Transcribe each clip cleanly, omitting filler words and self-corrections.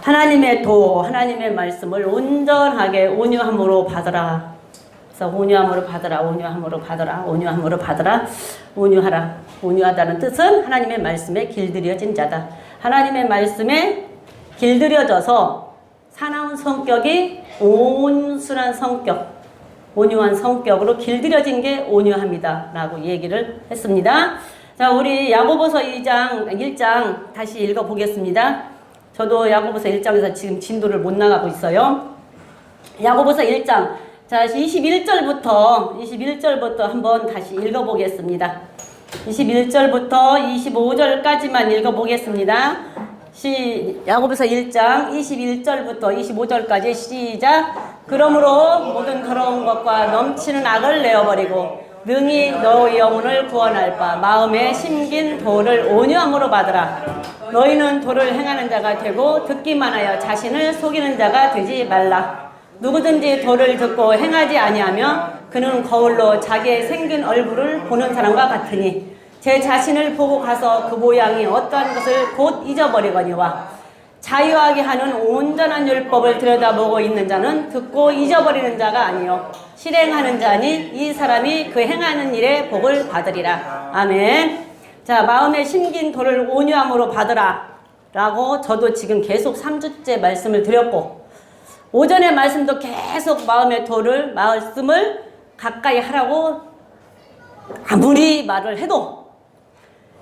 하나님의 도, 하나님의 말씀을 온전하게 온유함으로 받으라. 그래서 온유함으로 받으라, 온유함으로 받으라, 온유함으로 받으라, 온유하라. 온유하다는 뜻은 하나님의 말씀에 길들여진 자다. 하나님의 말씀에 길들여져서 사나운 성격이 온순한 성격, 온유한 성격으로 길들여진 게 온유합니다. 라고 얘기를 했습니다. 자, 우리 야고보서 1장 다시 읽어보겠습니다. 저도 야고보서 1장에서 지금 진도를 못 나가고 있어요. 야고보서 1장. 자, 21절부터 한번 다시 읽어보겠습니다. 21절부터 25절까지만 읽어보겠습니다. 야고보서 1장 21절부터 25절까지 시작. 그러므로 모든 더러운 것과 넘치는 악을 내어버리고 능히 너의 영혼을 구원할 바 마음에 심긴 도를 온유함으로 받으라. 너희는 도를 행하는 자가 되고 듣기만 하여 자신을 속이는 자가 되지 말라. 누구든지 도를 듣고 행하지 아니하며 그는 거울로 자기의 생긴 얼굴을 보는 사람과 같으니 제 자신을 보고 가서 그 모양이 어떠한 것을 곧 잊어버리거니와 자유하게 하는 온전한 율법을 들여다보고 있는 자는 듣고 잊어버리는 자가 아니요 실행하는 자니 이 사람이 그 행하는 일에 복을 받으리라. 아멘. 자, 마음에 심긴 도를 온유함으로 받으라 라고 저도 지금 계속 3주째 말씀을 드렸고 오전의 말씀도 계속 마음의 도를 말씀을 가까이 하라고 아무리 말을 해도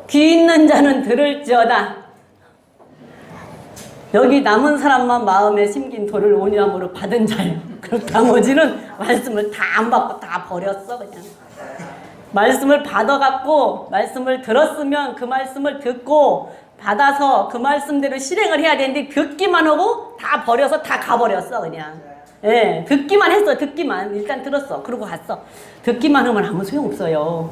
귀 있는 자는 들을지어다. 여기 남은 사람만 마음에 심긴 도를 온유함으로 받은 자예요. 그럼 나머지는 말씀을 다 안 받고 다 버렸어 그냥. 말씀을 받아갖고 말씀을 들었으면 그 말씀을 듣고 받아서 그 말씀대로 실행을 해야 되는데 듣기만 하고 다 버려서 다 가버렸어 그냥. 예, 듣기만 했어. 듣기만 일단 들었어. 그러고 갔어. 듣기만 하면 아무 소용없어요.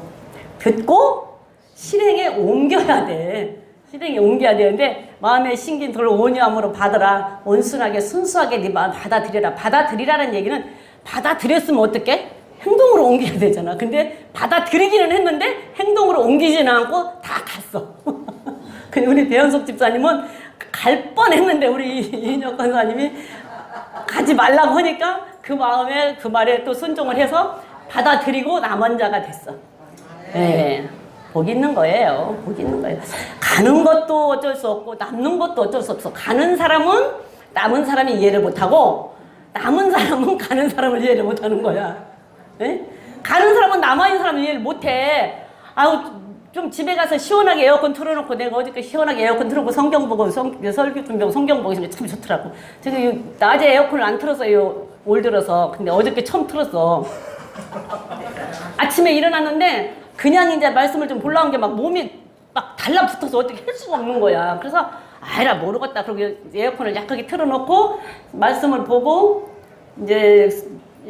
듣고 실행에 옮겨야 돼. 실행에 옮겨야 되는데 마음에 심긴 도를 온유함으로 받으라. 온순하게 순수하게 네 마음 받아들여라. 받아들이라는 얘기는 받아들였으면 어떡해? 행동으로 옮겨야 되잖아. 근데 받아들이기는 했는데 행동으로 옮기지는 않고 다 갔어. 근데 우리 배현석 집사님은 갈 뻔했는데 우리 이인혁 권사님이 가지 말라고 하니까 그 마음에 그 말에 또 순종을 해서 받아들이고 남은 자가 됐어. 네. 복 있는 거예요. 복 있는 거예요. 가는 것도 어쩔 수 없고 남는 것도 어쩔 수 없어. 가는 사람은 남은 사람이 이해를 못하고 남은 사람은 가는 사람을 이해를 못하는 거야. 네? 가는 사람은 남아있는 사람을 이해를 못해. 아우 좀 집에 가서 시원하게 에어컨 틀어놓고 내가 어저께 시원하게 에어컨 틀어놓고 성경 보고 설교 준비하고 성경 보고 있으면 참 좋더라고. 지금 낮에 에어컨을 안 틀었어요. 올 들어서. 근데 어저께 처음 틀었어. 아침에 일어났는데 그냥 이제 말씀을 좀 보려는 게 막 몸이 막 달라붙어서 어떻게 할 수가 없는 거야. 그래서 아이라 모르겠다. 그러고 에어컨을 약하게 틀어놓고 말씀을 보고 이제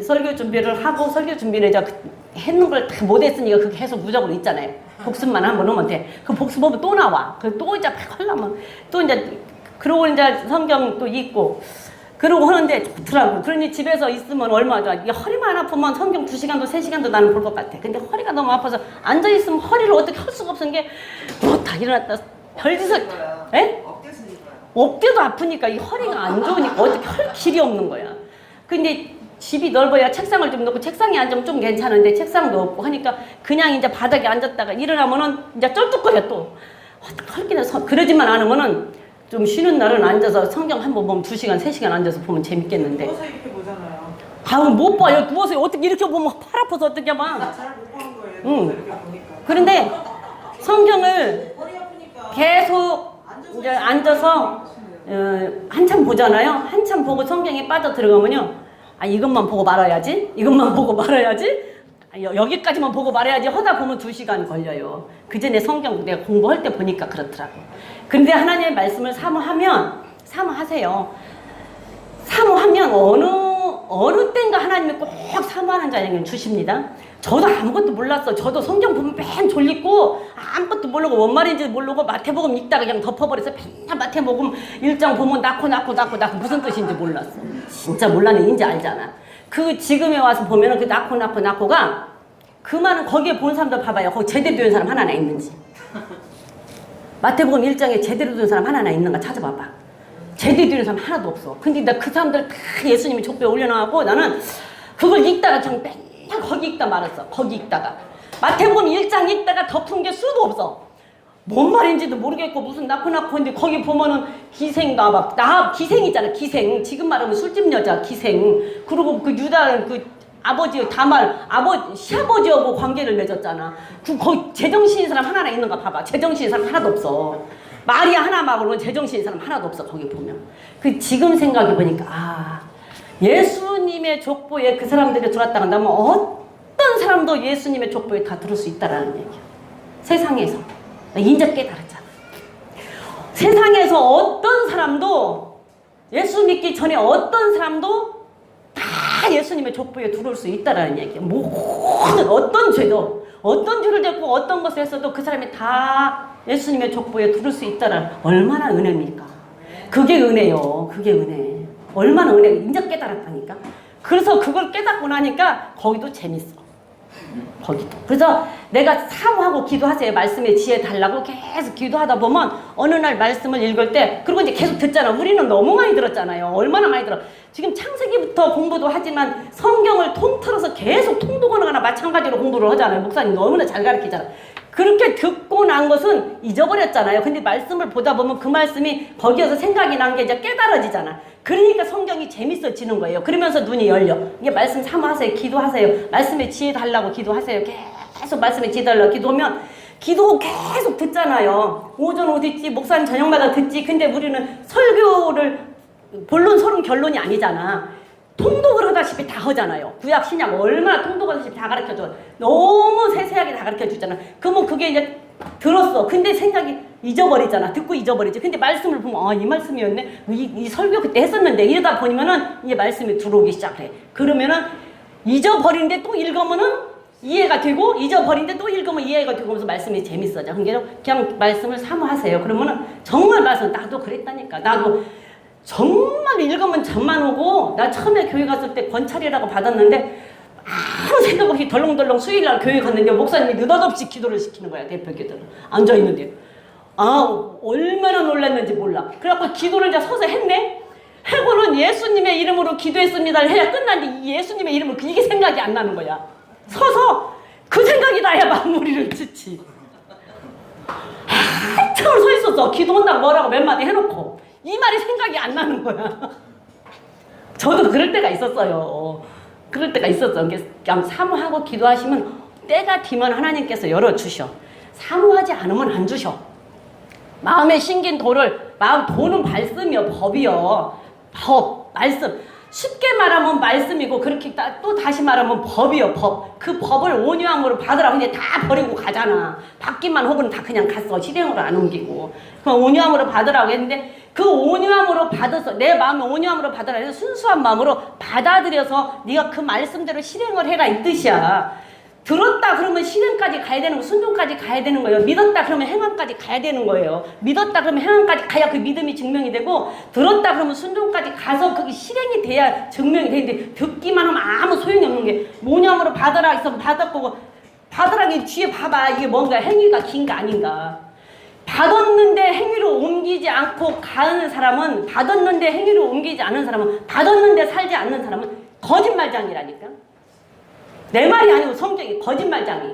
설교 준비를 하고 설교 준비를 이제 했는 걸 다 못했으니까 그게 계속 무적으로 있잖아요. 복습만 한번 하면 돼. 그 복습하면 또 나와. 그 또 이제 막 하려면 또 이제 그러고 이제 성경 또 읽고 그러고 하는데 좋더라고. 그러니 집에서 있으면 얼마나 좋아. 이 허리만 아프면 성경 2시간도 3시간도 나는 볼 것 같아. 근데 허리가 너무 아파서 앉아있으면 허리를 어떻게 할 수가 없은 게 다 일어났다. 별짓을 에? 어깨도 아프니까 이 허리가 안 좋으니까 어떻게 할 길이 없는 거야. 근데 집이 넓어야 책상을 좀 놓고 책상에 앉으면 좀 괜찮은데 책상도 없고 하니까 그냥 이제 바닥에 앉았다가 일어나면은 이제 쩔뚝거려 또. 어떻게 그러지만 않으면은 좀 쉬는 날은 앉아서 성경 한 번 보면 2시간, 3시간 앉아서 보면 재밌겠는데. 누워서 이렇게 보잖아요. 아우 못 봐요. 누워서 어떻게 이렇게 보면 팔 아파서 어떻게 봐. 잘 못 보는 거예요. 응. 이렇게 보니까. 그런데 성경을 허리 아프니까 계속 이제 앉아서 한참 보잖아요. 한참 보고 성경에 빠져 들어가면요. 아 이것만 보고 말아야지. 이것만 보고 말아야지. 여기까지만 보고 말해야지 하다 보면 2시간 걸려요. 그 전에 성경 내가 공부할 때 보니까 그렇더라고. 근데 하나님의 말씀을 사모하세요. 사모하면 어느 땐가 하나님이 꼭 사모하는 자에게 주십니다. 저도 아무것도 몰랐어. 저도 성경 보면 맨 졸리고 아무것도 모르고 뭔 말인지 모르고 마태복음 읽다가 그냥 덮어버려서 맨날 마태복음 1장 보면 낳고 무슨 뜻인지 몰랐어. 진짜 몰랐는데 이제 알잖아. 그 지금에 와서 보면은 그 낳고가 그 많은 거기에 본 사람들 봐봐요. 거기 제대로 된 사람 하나나 있는지. 마태복음 1장에 제대로 된 사람 하나나 있는가 찾아봐봐. 제대로 되는 사람 하나도 없어. 근데 나 그 사람들 다 예수님이 족보에 올려놔갖고 나는 그걸 읽다가 그냥 맨날 거기 읽다 말았어. 거기 읽다가. 마태복음 1장 읽다가 덮은 게 수도 없어. 뭔 말인지도 모르겠고 무슨 낳고 근데 거기 보면은 기생 나 기생이잖아. 기생. 지금 말하면 술집 여자 기생. 그리고 그 유다 그 아버지 다말 시아버지하고 관계를 맺었잖아. 거기 제정신인 사람 하나 있는가 봐봐. 제정신인 사람 하나도 없어. 마리아 하나 말고는 제정신인 사람 하나도 없어. 거기 보면. 그 지금 생각해 보니까 예수님의 족보에 그 사람들이 들어왔다가 나면 어떤 사람도 예수님의 족보에 다 들을 수 있다라는 얘기야. 세상에서. 나 인제 깨달았잖아. 세상에서 어떤 사람도 예수 믿기 전에 어떤 사람도 다 예수님의 족보에 들어올 수 있다라는 얘기야. 모든 어떤 죄도 어떤 죄를 짓고 어떤 것을 했어도 그 사람이 다 예수님의 족보에 들을 수 있다라는 얼마나 은혜입니까? 그게 은혜요. 그게 은혜. 얼마나 은혜. 인제 깨달았다니까. 그래서 그걸 깨닫고 나니까 거기도 재밌어. 거기도. 그래서 내가 사모하고 기도하세요. 말씀에 지혜 달라고 계속 기도하다 보면 어느 날 말씀을 읽을 때 그리고 이제 계속 듣잖아. 우리는 너무 많이 들었잖아요. 얼마나 많이 들어. 지금 창세기부터 공부도 하지만 성경을 통틀어서 계속 통독하거나 마찬가지로 공부를 하잖아요. 목사님 너무나 잘 가르치잖아. 그렇게 듣고 난 것은 잊어버렸잖아요. 근데 말씀을 보다 보면 그 말씀이 거기에서 생각이 난 게 이제 깨달아지잖아. 그러니까 성경이 재밌어지는 거예요. 그러면서 눈이 열려. 이게 말씀 사모하세요. 기도하세요. 말씀에 지혜 달라고 기도하세요. 계속 말씀에 지혜 달라고 기도하면 기도 계속 듣잖아요. 오전 오듣지 목사님 저녁마다 듣지. 근데 우리는 설교를 본론 서론 결론이 아니잖아. 통독을 하다시피 다 하잖아요. 구약 신약 얼마나 통독하다시피 다 가르쳐줘. 너무 세세하게 다 가르쳐주잖아. 그러면 그게 이제 들었어. 근데 생각이 잊어버리잖아. 듣고 잊어버리지. 근데 말씀을 보면 이 말씀이었네. 이 설교 그때 했었는데 이러다 보면은 이게 말씀이 들어오기 시작해. 그러면은 잊어버린데 또 읽으면은 이해가 되고 잊어버린데 또 읽으면 이해가 되고 하면서 말씀이 재밌어져. 그러니까 그냥 말씀을 사모하세요. 그러면은 정말 말씀 나도 그랬다니까. 나도 정말 읽으면 잠만 오고 나 처음에 교회 갔을 때 권찰이라고 받았는데 아무 생각 없이 덜렁덜렁 수요일날 교회 갔는데 목사님이 느닷없이 기도를 시키는 거야. 대표기도를 앉아있는데 얼마나 놀랐는지 몰라. 그래갖고 기도를 이제 서서 했네. 하고는 예수님의 이름으로 기도했습니다 해야 끝났는데 이 예수님의 이름은 이게 생각이 안 나는 거야. 서서 그 생각이 나야 마무리를 짓지. 한참을 서 있었어. 기도한다고 뭐라고 몇 마디 해놓고 이 말이 생각이 안 나는 거야. 저도 그럴 때가 있었어요. 그럴 때가 있었어. 그냥 사모하고 기도하시면 때가 되면 하나님께서 열어주셔. 사모하지 않으면 안 주셔. 마음에 심긴 도를 도는 말씀이요. 법이요. 법, 말씀. 쉽게 말하면 말씀이고 그렇게 또 다시 말하면 법이요. 법. 그 법을 온유함으로 받으라고 근데 다 버리고 가잖아. 받기만 혹은 다 그냥 갔어. 실행으로 안 옮기고. 그럼 온유함으로 받으라고 했는데 그 온유함으로 받아서 내 마음을 온유함으로 받으라 해서 순수한 마음으로 받아들여서 네가 그 말씀대로 실행을 해라 이 뜻이야. 들었다 그러면 실행까지 가야 되는 거, 순종까지 가야 되는 거예요. 믿었다 그러면 행함까지 가야 되는 거예요. 믿었다 그러면 행함까지 가야 그 믿음이 증명이 되고 들었다 그러면 순종까지 가서 그게 실행이 돼야 증명이 되는데 듣기만 하면 아무 소용이 없는 게 온유함으로 받아라 해서 받았고 받으라기 뒤에 봐봐. 이게 뭔가 행위가 긴 거 아닌가. 받았는데 행위로 옮기지 않고 가는 사람은 받았는데 행위로 옮기지 않은 사람은 받았는데 살지 않는 사람은 거짓말장이라니까. 내 말이 아니고 성경이 거짓말장이.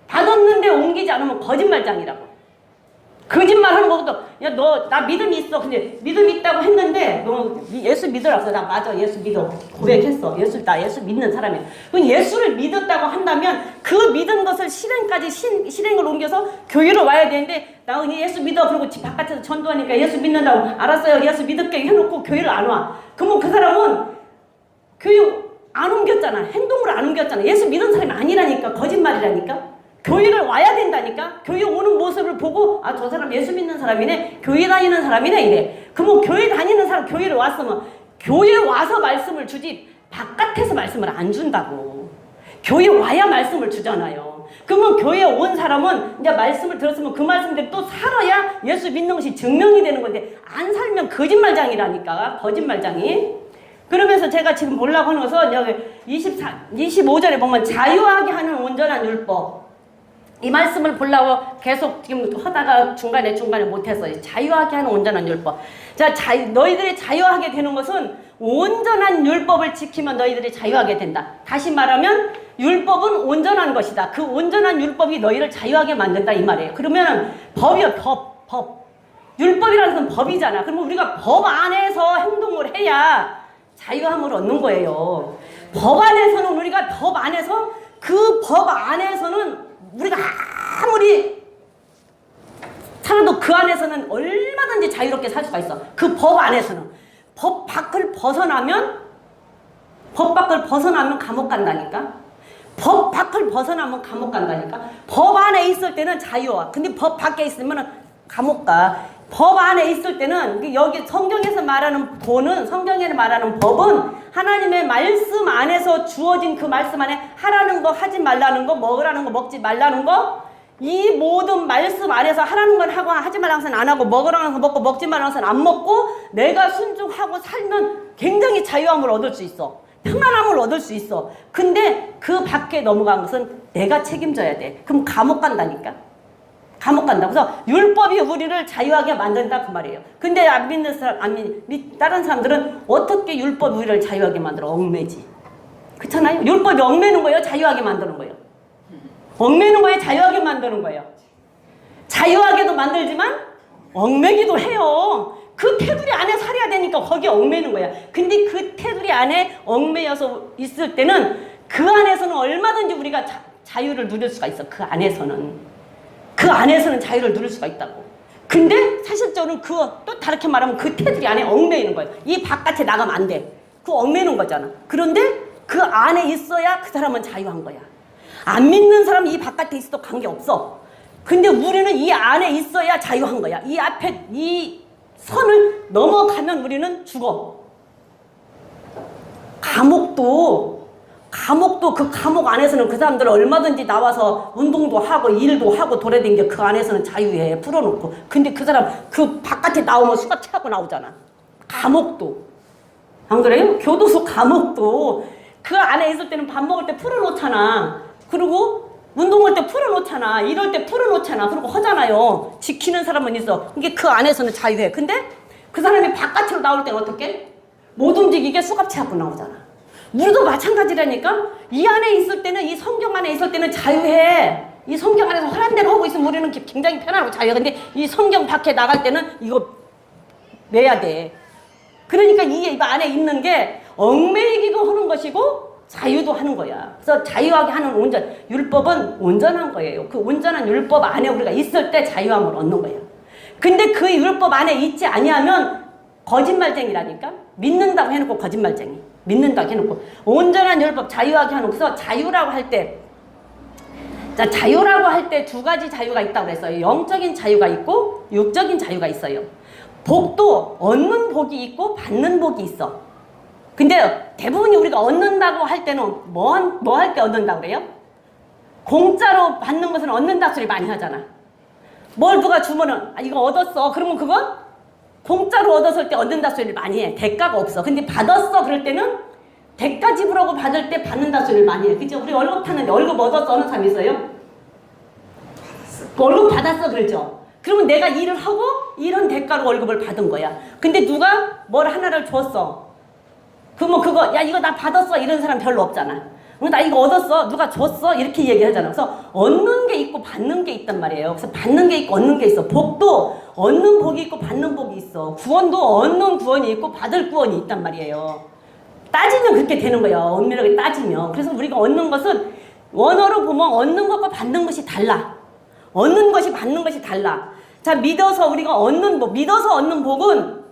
받았는데 옮기지 않으면 거짓말장이라고. 거짓말하는 것도 야 너 나 믿음이 있어. 근데 믿음이 있다고 했는데 너 예수 믿으라고. 나 맞아 예수 믿어 고백했어. 나 예수 믿는 사람이야. 그럼 예수를 믿었다고 한다면 그 믿은 것을 실행까지 실행을 옮겨서 교회로 와야 되는데 나 예수 믿어 그러고 집 바깥에서 전도하니까 예수 믿는다고 알았어요 예수 믿을게 해놓고 교회를 안 와. 그러면 그 사람은 교회 안 옮겼잖아. 행동으로 안 옮겼잖아. 예수 믿은 사람이 아니라니까. 거짓말이라니까. 교회를 와야 된다니까. 교회 오는 모습을 보고 저 사람 예수 믿는 사람이네. 교회 다니는 사람이네 이래. 그러면 교회 다니는 사람 교회를 왔으면 교회 와서 말씀을 주지 바깥에서 말씀을 안 준다고. 교회 와야 말씀을 주잖아요. 그러면 교회에 온 사람은 이제 말씀을 들었으면 그 말씀대로 또 살아야 예수 믿는 것이 증명이 되는 건데 안 살면 거짓말장이라니까. 거짓말장이. 그러면서 제가 지금 보려고 하는 것은 여기 25절에 보면 자유하게 하는 온전한 율법. 이 말씀을 보려고 계속 지금 하다가 중간에 못했어요. 자유하게 하는 온전한 율법. 자, 너희들이 자유하게 되는 것은 온전한 율법을 지키면 너희들이 자유하게 된다. 다시 말하면 율법은 온전한 것이다. 그 온전한 율법이 너희를 자유하게 만든다 이 말이에요. 그러면 법이요, 법. 율법이라는 것은 법이잖아. 그러면 우리가 법 안에서 행동을 해야 자유함을 얻는 거예요. 법 안에서는 우리가 그 법 안에서는 우리가 아무리 살아도 그 안에서는 얼마든지 자유롭게 살 수가 있어. 그 법 안에서는. 법 밖을 벗어나면 감옥 간다니까. 법 밖을 벗어나면 감옥 간다니까. 법 안에 있을 때는 자유와. 근데 법 밖에 있으면 감옥 가. 법 안에 있을 때는 여기 성경에서 말하는 법은 하나님의 말씀 안에서 주어진 그 말씀 안에 하라는 거 하지 말라는 거, 먹으라는 거 먹지 말라는 거, 이 모든 말씀 안에서 하라는 걸 하고 하지 말라는 것은 안 하고 먹으라는 거 먹고 먹지 말라는 것은 안 먹고 내가 순종하고 살면 굉장히 자유함을 얻을 수 있어. 평안함을 얻을 수 있어. 근데 그 밖에 넘어간 것은 내가 책임져야 돼. 그럼 감옥 간다니까. 감옥 간다. 그래서 율법이 우리를 자유하게 만든다 그 말이에요. 근데 안 믿는 사람, 다른 사람들은 어떻게 율법이 우리를 자유하게 만들어? 얽매지. 그렇잖아요. 율법이 얽매는 거예요? 자유하게 만드는 거예요? 얽매는 거예요? 자유하게 만드는 거예요? 자유하게도 만들지만 얽매기도 해요. 그 테두리 안에 살아야 되니까 거기에 얽매는 거야. 근데 그 테두리 안에 얽매여서 있을 때는 그 안에서는 얼마든지 우리가 자유를 누릴 수가 있어. 그 안에서는 자유를 누릴 수가 있다고. 근데 사실적으로는 또 다르게 말하면 그 테두리 안에 얽매이는 거예요. 이 바깥에 나가면 안 돼. 그거 얽매는 거잖아. 그런데 그 안에 있어야 그 사람은 자유한 거야. 안 믿는 사람은 이 바깥에 있어도 관계없어. 근데 우리는 이 안에 있어야 자유한 거야. 이 앞에 이 선을 넘어가면 우리는 죽어. 감옥도 그 감옥 안에서는 그 사람들 얼마든지 나와서 운동도 하고 일도 하고 돌아다니는 게 그 안에서는 자유해. 풀어놓고. 근데 그 사람 그 바깥에 나오면 수갑 차고 나오잖아. 감옥도. 안 그래요? 교도소 감옥도 그 안에 있을 때는 밥 먹을 때 풀어놓잖아. 그리고 운동할 때 풀어놓잖아. 이럴 때 풀어놓잖아. 그리고 하잖아요. 지키는 사람은 있어. 이게 그 안에서는 자유해. 근데 그 사람이 바깥으로 나올 때는 어떻게? 못 움직이게 수갑 차고 나오잖아. 우리도 마찬가지라니까. 이 안에 있을 때는, 이 성경 안에 있을 때는 자유해. 이 성경 안에서 하란 대로 하고 있으면 우리는 굉장히 편안하고 자유해. 근데 이 성경 밖에 나갈 때는 이거 매야 돼. 그러니까 이 안에 있는 게 얽매이기도 하는 것이고 자유도 하는 거야. 그래서 자유하게 하는 율법은 온전한 거예요. 그 온전한 율법 안에 우리가 있을 때 자유함을 얻는 거예요. 근데 그 율법 안에 있지 아니하면 거짓말쟁이라니까. 믿는다고 해놓고 거짓말쟁이. 믿는다고 해놓고 온전한 율법 자유하게 하는. 그래서 자유라고 할 때 두 가지 자유가 있다고 그랬어요. 영적인 자유가 있고 육적인 자유가 있어요. 복도 얻는 복이 있고 받는 복이 있어. 근데 대부분이 우리가 얻는다고 할 때는 뭐 할 때 얻는다고 그래요? 공짜로 받는 것은 얻는다 소리 많이 하잖아. 뭘 누가 주면은 이거 얻었어. 그러면 그건 공짜로 얻었을 때 얻는다 소리를 많이 해. 대가가 없어. 근데 받았어 그럴 때는 대가 지불하고 받을 때 받는다 소리를 많이 해. 그죠? 우리 월급 탔는데 월급 얻었어 하는 사람 있어요? 월급 받았어 그러죠? 그러면 내가 일을 하고 이런 대가로 월급을 받은 거야. 근데 누가 뭘 하나를 줬어. 그러면 그거 야 이거 나 받았어 이런 사람 별로 없잖아. 나 이거 얻었어 누가 줬어 이렇게 얘기하잖아. 그래서 얻는 게 있고 받는 게 있단 말이에요. 그래서 받는 게 있고 얻는 게 있어. 복도 얻는 복이 있고 받는 복이 있어. 구원도 얻는 구원이 있고 받을 구원이 있단 말이에요. 따지면 그렇게 되는 거예요. 엄밀하게 따지면. 그래서 우리가 얻는 것은 원어로 보면 얻는 것과 받는 것이 달라. 얻는 것이 받는 것이 달라. 자, 믿어서 우리가 얻는 복, 믿어서 얻는 복은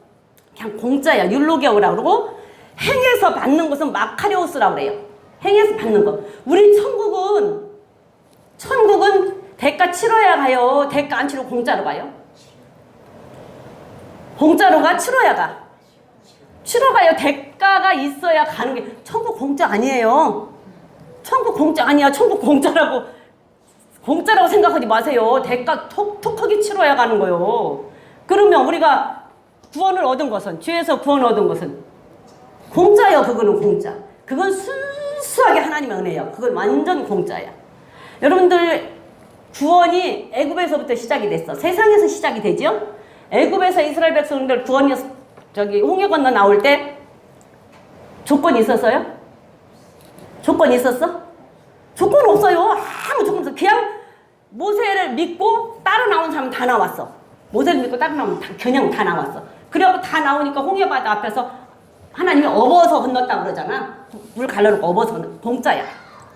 그냥 공짜야. 율로게오라고 그러고 행해서 받는 것은 마카리오스라고 그래요. 행해서 받는 거. 우리 천국은 대가 치러야 가요. 대가 안 치르고 공짜로 가요? 공짜로 가? 치러야 가? 치러 가요. 대가가 있어야 가는 게. 천국 공짜 아니에요. 천국 공짜 아니야. 천국 공짜라고 생각하지 마세요. 대가 톡톡하게 치러야 가는 거예요. 그러면 우리가 구원을 얻은 것은, 죄에서 구원을 얻은 것은 공짜예요. 그거는 공짜. 그건 순수하게 하나님의 은혜예요. 그건 완전 공짜야. 여러분들 구원이 애굽에서부터 시작이 됐어. 세상에서 시작이 되죠. 애굽에서 이스라엘 백성들 구원이 홍해 건너 나올 때 조건이 있었어요? 조건이 있었어? 조건 없어요. 아무 조건 없어. 그냥 모세를 믿고 따라 나온 사람 다 나왔어. 모세를 믿고 따라 나오면 그냥 다 나왔어. 그래갖고 다 나오니까 홍해바다 앞에서 하나님이 업어서 건넜다 그러잖아. 물 갈라놓고 업어서 공짜야.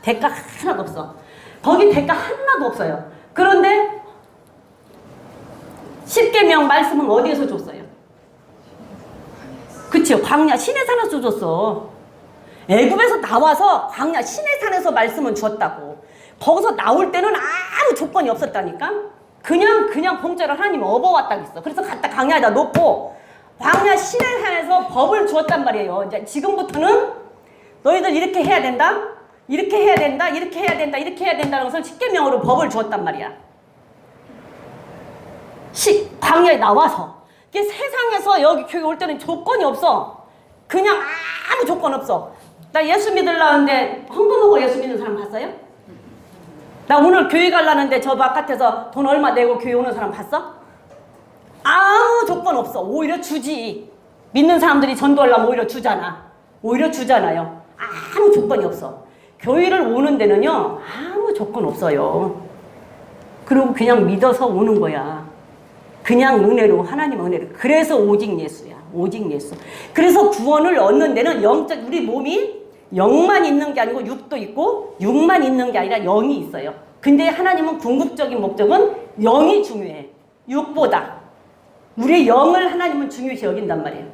대가 하나도 없어. 거기 대가 하나도 없어요. 그런데 십계명 말씀은 어디에서 줬어요? 그치요. 광야 시내산에서 줬어. 애굽에서 나와서 광야 시내산에서 말씀은 주었다고. 거기서 나올 때는 아무 조건이 없었다니까. 그냥 공짜로 하나님이 업어왔다 그랬어. 그래서 갖다 광야에다 놓고 광야 시내산에서 법을 주었단 말이에요. 이제 지금부터는 너희들 이렇게 해야 된다. 이렇게 해야 된다. 이렇게 해야 된다. 이렇게 해야 된다는 것을 십계명으로 법을 주었단 말이야. 광야에 나와서. 이게 세상에서 여기 교회 올 때는 조건이 없어. 그냥 아무 조건 없어. 나 예수 믿으려는데 헌금하고 예수 믿는 사람 봤어요? 나 오늘 교회 가려는데 저 바깥에서 돈 얼마 내고 교회 오는 사람 봤어? 아무 조건 없어. 오히려 주지. 믿는 사람들이 전도하려면 오히려 주잖아. 오히려 주잖아요. 아무 조건이 없어. 교회를 오는 데는요 아무 조건 없어요. 그리고 그냥 믿어서 오는 거야. 그냥 은혜로, 하나님 은혜로. 그래서 오직 예수야. 오직 예수. 그래서 구원을 얻는 데는 영적, 우리 몸이 영만 있는 게 아니고 육도 있고 육만 있는 게 아니라 영이 있어요. 근데 하나님은 궁극적인 목적은 영이 중요해. 육보다. 우리의 영을 하나님은 중요시 여긴단 말이에요.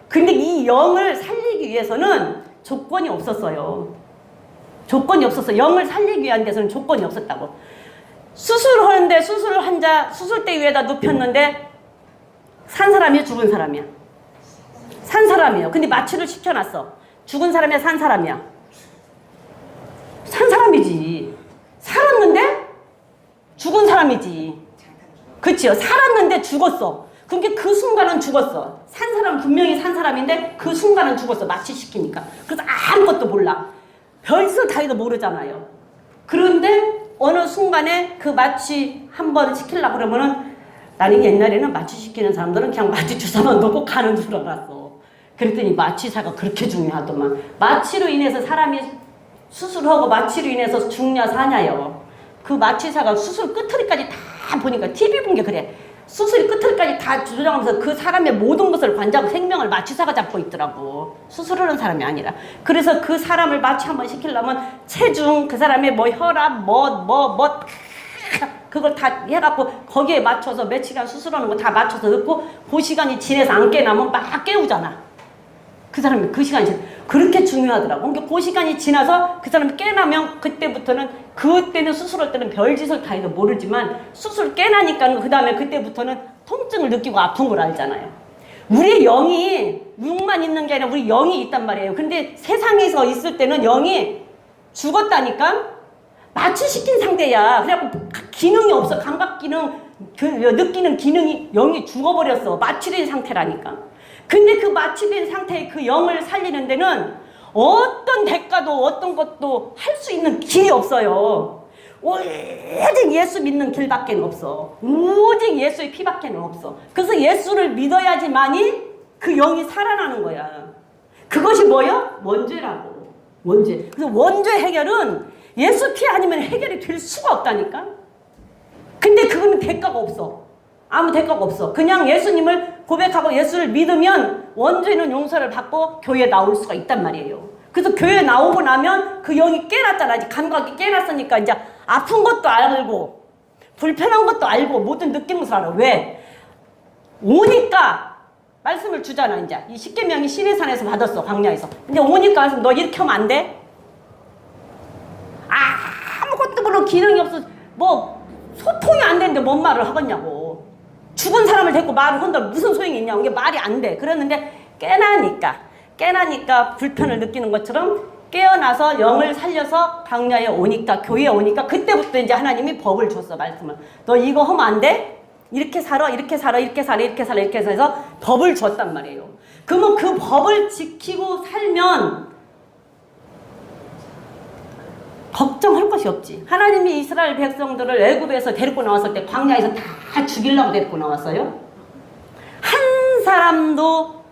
근데 이 영을 살리기 위해서는 조건이 없었어요. 조건이 없었어. 영을 살리기 위한 데서는 조건이 없었다고. 수술하는데 수술대 위에다 눕혔는데 산 사람이야, 죽은 사람이야? 산 사람이에요. 근데 마취를 시켜놨어. 죽은 사람이야, 산 사람이야? 산 사람이지. 살았는데 죽은 사람이지. 그치요? 살았는데 죽었어. 그러니까 그 순간은 죽었어. 산 사람은 분명히 산 사람인데 그 순간은 죽었어. 마취시키니까. 그래서 아무것도 몰라. 별짓을 다 해도 모르잖아요. 그런데 어느 순간에 그 마취 한 번 시키려고 그러면은 나는 옛날에는 마취 시키는 사람들은 그냥 마취 주사만 놓고 가는 줄 알았어. 그랬더니 마취사가 그렇게 중요하더만. 마취로 인해서 사람이 수술하고 마취로 인해서 죽냐 사냐요. 그 마취사가 수술 끝처리까지 다 보니까 TV 본 게 그래. 수술 끝을까지 다 조정하면서 그 사람의 모든 것을 관장하고 생명을 마취사가 잡고 있더라고. 수술하는 사람이 아니라. 그래서 그 사람을 마취 한번 시키려면 체중, 그 사람의 뭐 혈압, 그걸 다 해갖고 거기에 맞춰서 몇 시간 수술하는 거 다 맞춰서 넣고 그 시간이 지나서 안 깨나면 막 깨우잖아. 그 사람이 그 시간이 그렇게 중요하더라고. 그러니까 그 시간이 지나서 그 사람이 깨나면 그때는 수술할 때는 별짓을 다 해도 모르지만 수술 깨나니까 그 다음에 그때부터는 통증을 느끼고 아픈 걸 알잖아요. 우리 영이 육만 있는 게 아니라 우리 영이 있단 말이에요. 근데 세상에서 있을 때는 영이 죽었다니까? 마취시킨 상태야. 그래갖고 기능이 없어. 감각 기능, 느끼는 기능이 영이 죽어버렸어. 마취된 상태라니까. 근데 그 마취된 상태의 그 영을 살리는 데는 어떤 대가도 어떤 것도 할 수 있는 길이 없어요. 오직 예수 믿는 길밖에 없어. 오직 예수의 피밖에 없어. 그래서 예수를 믿어야지만이 그 영이 살아나는 거야. 그것이 뭐야? 원죄라고. 원죄. 그래서 원죄 해결은 예수 피 아니면 해결이 될 수가 없다니까. 근데 그거는 대가가 없어. 아무 대가가 없어. 그냥 예수님을 고백하고 예수를 믿으면 원죄는 용서를 받고 교회에 나올 수가 있단 말이에요. 그래서 교회에 나오고 나면 그 영이 깨났잖아. 이제 감각이 깨났으니까 이제 아픈 것도 알고 불편한 것도 알고 모든 느끼는 것을 알아. 왜? 오니까 말씀을 주잖아. 이제 이 십계명이 시내산에서 받았어. 광야에서. 이제 오니까 너 이렇게 하면 안 돼? 아무것도 모르고 기능이 없어. 뭐 소통이 안 되는데 뭔 말을 하겠냐고. 죽은 사람을 데리고 말을 한다 무슨 소용이 있냐고. 이게 말이 안 돼. 그랬는데 깨나니까 불편을 느끼는 것처럼 깨어나서 영을 살려서 광야에 오니까, 교회에 오니까 그때부터 이제 하나님이 법을 줬어. 말씀을. 너 이거 하면 안 돼? 이렇게 살아, 이렇게 살아, 이렇게 살아, 이렇게 살아, 이렇게 해서 법을 줬단 말이에요. 그러면 그 법을 지키고 살면 걱정할 것이 없지. 하나님이 이스라엘 백성들을 애굽에서 데리고 나왔을 때 광야에서 다 죽이려고 데리고 나왔어요. 한 사람도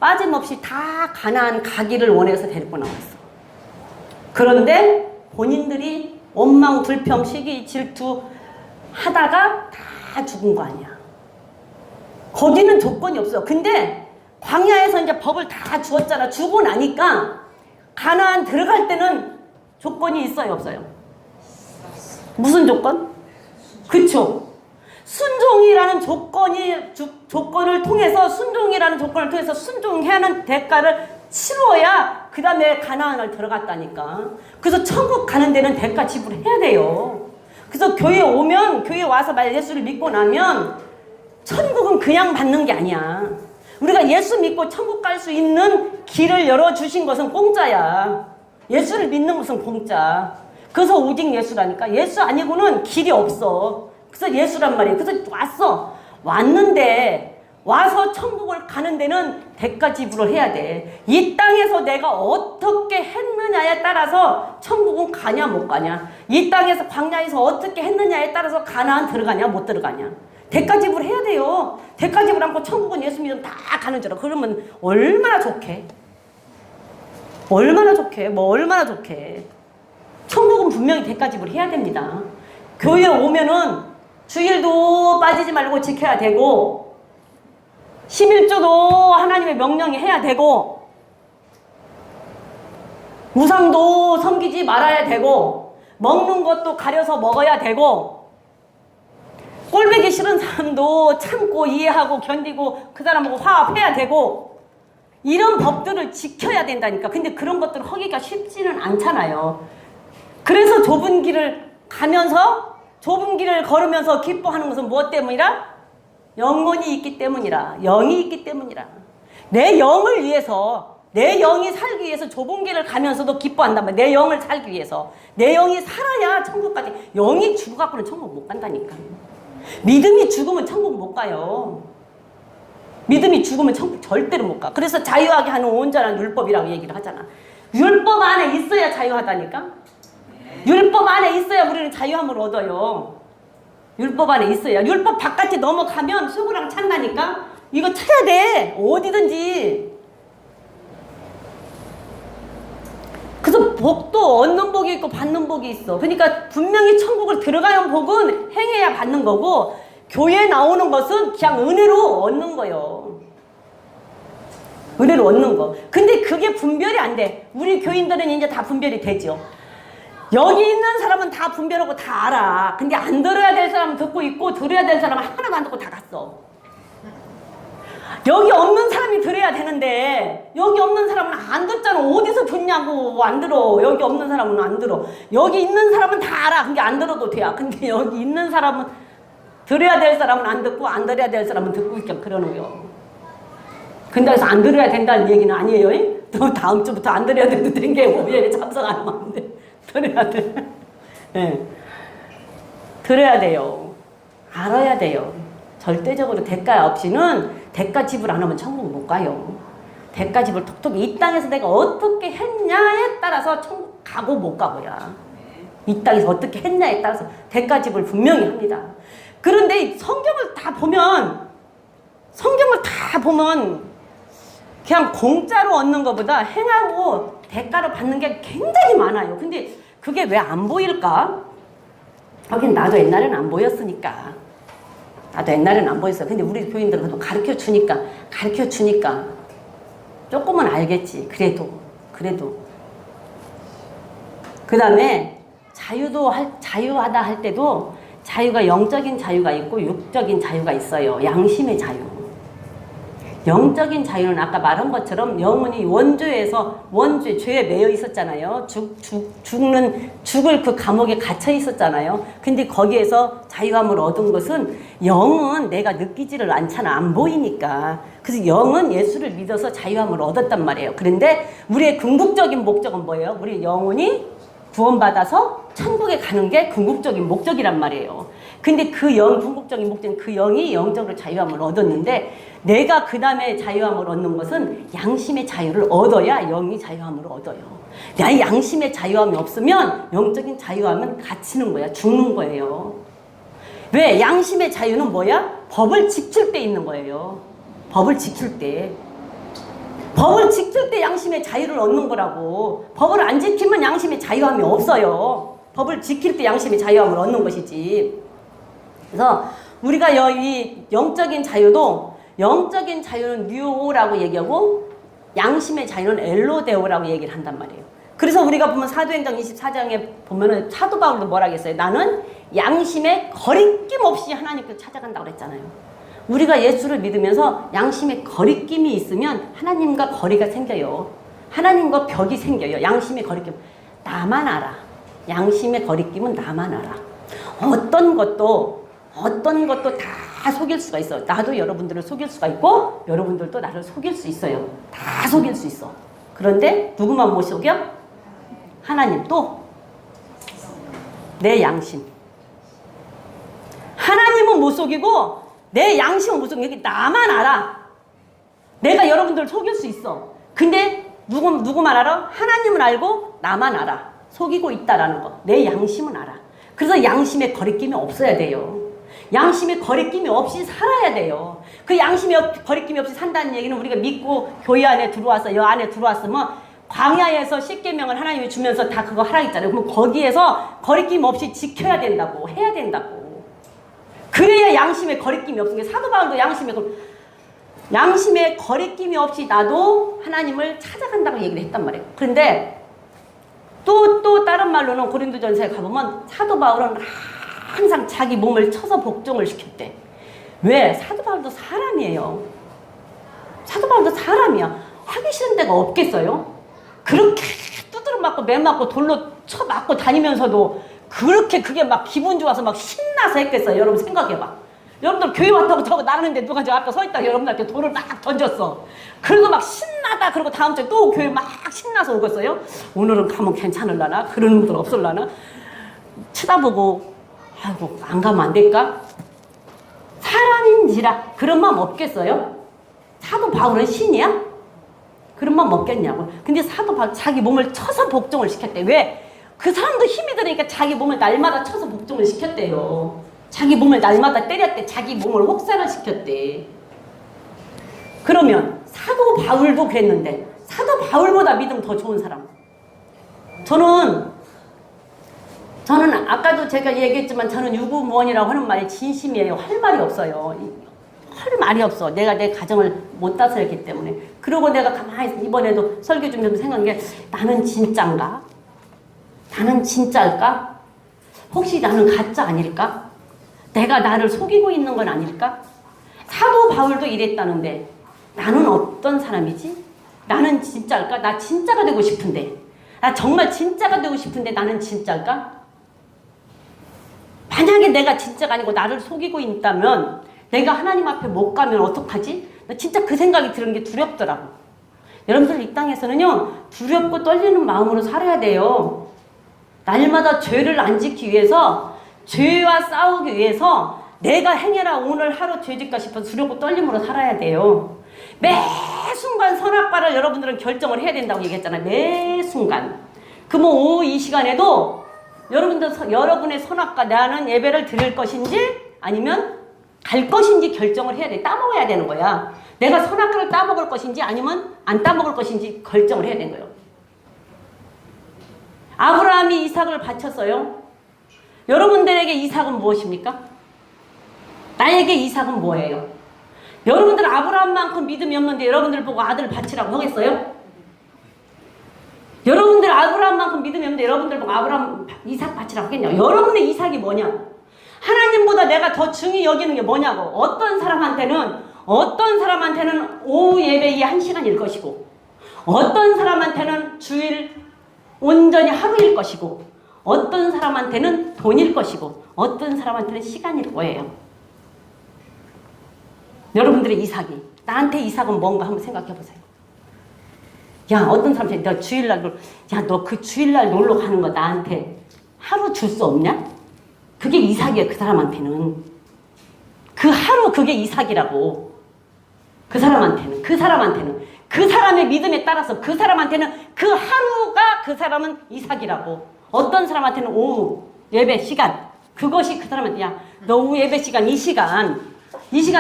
빠짐없이 다 가나안 가기를 원해서 데리고 나왔어. 그런데 본인들이 원망, 불평, 시기, 질투 하다가 다 죽은 거 아니야. 거기는 조건이 없어. 근데 광야에서 이제 법을 다 주었잖아. 주고 나니까 가나안 들어갈 때는 조건이 있어요, 없어요? 무슨 조건? 그쵸? 순종이라는 조건을 통해서 순종해야 하는 대가를 치루어야 그 다음에 가나안을 들어갔다니까. 그래서 천국 가는 데는 대가 지불해야 돼요. 그래서 교회 와서 만약 예수를 믿고 나면 천국은 그냥 받는 게 아니야. 우리가 예수 믿고 천국 갈 수 있는 길을 열어주신 것은 공짜야. 예수를 믿는 것은 공짜. 그래서 오직 예수라니까. 예수 아니고는 길이 없어. 그래서 예수란 말이에요. 그래서 왔는데 와서 천국을 가는 데는 대가 지불을 해야 돼. 이 땅에서 내가 어떻게 했느냐에 따라서 천국은 가냐 못 가냐. 이 땅에서 광야에서 어떻게 했느냐에 따라서 가나안 들어가냐 못 들어가냐. 대가 지불해야 돼요. 대가 지불 않고 천국은 예수 믿으면 다 가는 줄 알아. 그러면 얼마나 좋게. 얼마나 좋게. 천국은 분명히 대가 지불해야 됩니다. 교회 오면은 주일도 빠지지 말고 지켜야 되고 11조도 하나님의 명령이 해야 되고 우상도 섬기지 말아야 되고 먹는 것도 가려서 먹어야 되고 꼴보기 싫은 사람도 참고 이해하고 견디고 그 사람하고 화합해야 되고 이런 법들을 지켜야 된다니까. 근데 그런 것들을 하기가 쉽지는 않잖아요. 그래서 좁은 길을 걸으면서 기뻐하는 것은 무엇 때문이라? 영혼이 있기 때문이라. 영이 있기 때문이라. 내 영을 위해서, 내 영이 살기 위해서 좁은 길을 가면서도 기뻐한단 말이야. 내 영을 살기 위해서. 내 영이 살아야 천국까지. 영이 죽어갖고는 천국 못 간다니까. 믿음이 죽으면 천국 못 가요. 믿음이 죽으면 천국 절대로 못 가. 그래서 자유하게 하는 온전한 율법이라고 얘기를 하잖아. 율법 안에 있어야 자유하다니까. 율법 안에 있어야 우리는 자유함을 얻어요. 율법 안에 있어야. 율법 바깥에 넘어가면 수구랑 찬다니까. 이거 찾아야 돼. 어디든지. 그래서 복도 얻는 복이 있고 받는 복이 있어. 그러니까 분명히 천국을 들어가는 복은 행해야 받는 거고 교회에 나오는 것은 그냥 은혜로 얻는 거예요. 은혜로 얻는 거. 근데 그게 분별이 안 돼. 우리 교인들은 이제 다 분별이 되죠. 여기 있는 사람은 다 분별하고 다 알아. 근데 안 들어야 될 사람은 듣고 있고 들어야 될 사람은 하나도 안 듣고 다 갔어. 여기 없는 사람이 들어야 되는데 여기 없는 사람은 안 듣잖아. 어디서 듣냐고. 안 들어. 여기 없는 사람은 안 들어. 여기 있는 사람은 다 알아. 근데 안 들어도 돼요. 근데 여기 있는 사람은 들어야 될 사람은 안 듣고 안 들어야 될 사람은 듣고 그냥 그러는 거예요. 근데 그래서 안 들어야 된다는 얘기는 아니에요. 또 다음 주부터 안 들어야 돼도 되는 게 뭐예요. 참석 안 하면 안 돼. 들어야 돼. 네. 들어야 돼요. 알아야 돼요. 절대적으로 대가 없이는 대가 지불 안 하면 천국 못 가요. 대가 지불 톡톡 이 땅에서 내가 어떻게 했냐에 따라서 천국 가고 못 가고야. 이 땅에서 어떻게 했냐에 따라서 대가 지불 분명히 합니다. 그런데 성경을 다 보면 그냥 공짜로 얻는 것보다 행하고 대가를 받는 게 굉장히 많아요. 근데 그게 왜 안 보일까? 하긴 나도 옛날에는 안 보였으니까. 나도 옛날에는 안 보였어. 근데 우리 교인들은 그래도 가르쳐 주니까 조금은 알겠지. 그래도. 그 다음에 자유하다 할 때도 자유가 영적인 자유가 있고 육적인 자유가 있어요. 양심의 자유. 영적인 자유는 아까 말한 것처럼 영혼이 죄에 매여 있었잖아요. 죽을 그 감옥에 갇혀 있었잖아요. 근데 거기에서 자유함을 얻은 것은 영은 내가 느끼지를 않잖아. 안 보이니까. 그래서 영은 예수를 믿어서 자유함을 얻었단 말이에요. 그런데 우리의 궁극적인 목적은 뭐예요? 우리 영혼이 구원받아서 천국에 가는 게 궁극적인 목적이란 말이에요. 근데 그 궁극적인 목적은 그 영이 영적으로 자유함을 얻었는데 내가 그 다음에 자유함을 얻는 것은 양심의 자유를 얻어야 영이 자유함을 얻어요. 나 양심의 자유함이 없으면 영적인 자유함은 갇히는 거야. 죽는 거예요. 왜? 양심의 자유는 뭐야? 법을 지킬 때 있는 거예요. 법을 지킬 때. 법을 지킬 때 양심의 자유를 얻는 거라고. 법을 안 지키면 양심의 자유함이 없어요. 법을 지킬 때 양심의 자유함을 얻는 것이지. 그래서 우리가 이 영적인 자유도 영적인 자유는 뉴오라고 얘기하고 양심의 자유는 엘로데오라고 얘기를 한단 말이에요. 그래서 우리가 보면 사도행전 24장에 보면은 사도 바울도 뭐라 했어요? 나는 양심에 거리낌 없이 하나님께 찾아간다고 그랬잖아요. 우리가 예수를 믿으면서 양심에 거리낌이 있으면 하나님과 거리가 생겨요. 하나님과 벽이 생겨요. 양심의 거리낌. 나만 알아. 양심의 거리낌은 나만 알아. 어떤 것도 다 속일 수가 있어. 나도 여러분들을 속일 수가 있고 여러분들도 나를 속일 수 있어요. 다 속일 수 있어. 그런데 누구만 못 속여? 하나님 또 내 양심. 하나님은 못 속이고 내 양심은 못 속이고 나만 알아. 내가 여러분들을 속일 수 있어. 근데 누구만 알아? 하나님은 알고 나만 알아. 속이고 있다라는 거. 내 양심은 알아. 그래서 양심의 거리낌이 없어야 돼요. 양심의 거리낌이 없이 살아야 돼요. 그 양심의 거리낌이 없이 산다는 얘기는 우리가 믿고 교회 안에 들어와서 여 안에 들어왔으면 광야에서 10계명을 하나님이 주면서 다 그거 하라 했잖아요. 그럼 거기에서 거리낌 없이 지켜야 된다고. 해야 된다고. 그래야 양심의 거리낌이 없은 게 사도 바울도 양심의 거리낌이 없이 나도 하나님을 찾아간다고 얘기를 했단 말이에요. 그런데 또 다른 말로는 고린도전서에 가보면 사도 바울은 항상 자기 몸을 쳐서 복종을 시켰대. 왜? 사도 바울도 사람이에요. 사도 바울도 사람이야. 하기 싫은 데가 없겠어요? 그렇게 두드러 맞고 매 맞고 돌로 쳐 맞고 다니면서도 그렇게 그게 막 기분 좋아서 막 신나서 했겠어요. 여러분 생각해봐. 여러분들 교회 왔다고 저거 나가는데 누가 저 앞에 서 있다가 여러분들한테 돌을 막 던졌어. 그리고 막 신나다 그러고 다음 주에 또 교회 막 신나서 오겠어요? 오늘은 가면 괜찮을라나? 그러는 분들 없을라나? 쳐다보고 아이고 안 가면 안 될까? 사람인지라 그런 마음 없겠어요? 사도 바울은 신이야? 그런 마음 없겠냐고. 근데 사도 바울 자기 몸을 쳐서 복종을 시켰대. 왜? 그 사람도 힘이 들으니까 자기 몸을 날마다 쳐서 복종을 시켰대요. 자기 몸을 날마다 때렸대. 자기 몸을 혹사를 시켰대. 그러면 사도 바울도 그랬는데 사도 바울보다 믿음 더 좋은 사람. 저는 아까도 제가 얘기했지만 저는 유구무원이라고 하는 말이 진심이에요. 할 말이 없어요. 할 말이 없어. 내가 내 가정을 못 다스렸기 때문에. 그리고 내가 가만히 이번에도 설교 준비하면서 생각한 게 나는 진짜인가? 나는 진짜일까? 혹시 나는 가짜 아닐까? 내가 나를 속이고 있는 건 아닐까? 사도 바울도 이랬다는데 나는 어떤 사람이지? 나는 진짜일까? 나 진짜가 되고 싶은데. 나 정말 진짜가 되고 싶은데 나는 진짜일까? 만약에 내가 진짜가 아니고 나를 속이고 있다면 내가 하나님 앞에 못 가면 어떡하지? 나 진짜 그 생각이 드는 게 두렵더라고. 여러분들 이 땅에서는요. 두렵고 떨리는 마음으로 살아야 돼요. 날마다 죄를 안 지키기 위해서 죄와 싸우기 위해서 내가 행해라 오늘 하루 죄질까 싶어서 두렵고 떨림으로 살아야 돼요. 매 순간 선악과를 여러분들은 결정을 해야 된다고 얘기했잖아요. 매 순간. 그러면 오후 이 시간에도 여러분의 선악과 나는 예배를 드릴 것인지 아니면 갈 것인지 결정을 해야 돼. 따먹어야 되는 거야. 내가 선악과를 따먹을 것인지 아니면 안 따먹을 것인지 결정을 해야 되는 거예요. 아브라함이 이삭을 바쳤어요. 여러분들에게 이삭은 무엇입니까? 나에게 이삭은 뭐예요? 여러분들 아브라함만큼 믿음이 없는데 여러분들 보고 아들 바치라고 하겠어요? 여러분들 아브라함만큼 믿음이 없는데 여러분들 보고 이삭 바치라고 하겠냐고. 여러분의 이삭이 뭐냐고. 하나님보다 내가 더 중히 여기는 게 뭐냐고. 어떤 사람한테는 오후 예배 1시간일 것이고 어떤 사람한테는 주일 온전히 하루일 것이고 어떤 사람한테는 돈일 것이고 어떤 사람한테는 시간일 거예요. 여러분들의 이삭이 나한테 이삭은 뭔가 한번 생각해 보세요. 야 어떤 사람한테 너 주일날 야 너 그 주일날 놀러 가는 거 나한테 하루 줄 수 없냐? 그게 이삭이에요. 그 사람한테는. 그 하루 그게 이삭이라고. 그 사람한테는. 그 사람의 믿음에 따라서 그 사람한테는 그 하루가 그 사람은 이삭이라고. 어떤 사람한테는 오후 예배 시간. 그것이 그 사람한테 야, 너 오후 예배 시간 이 시간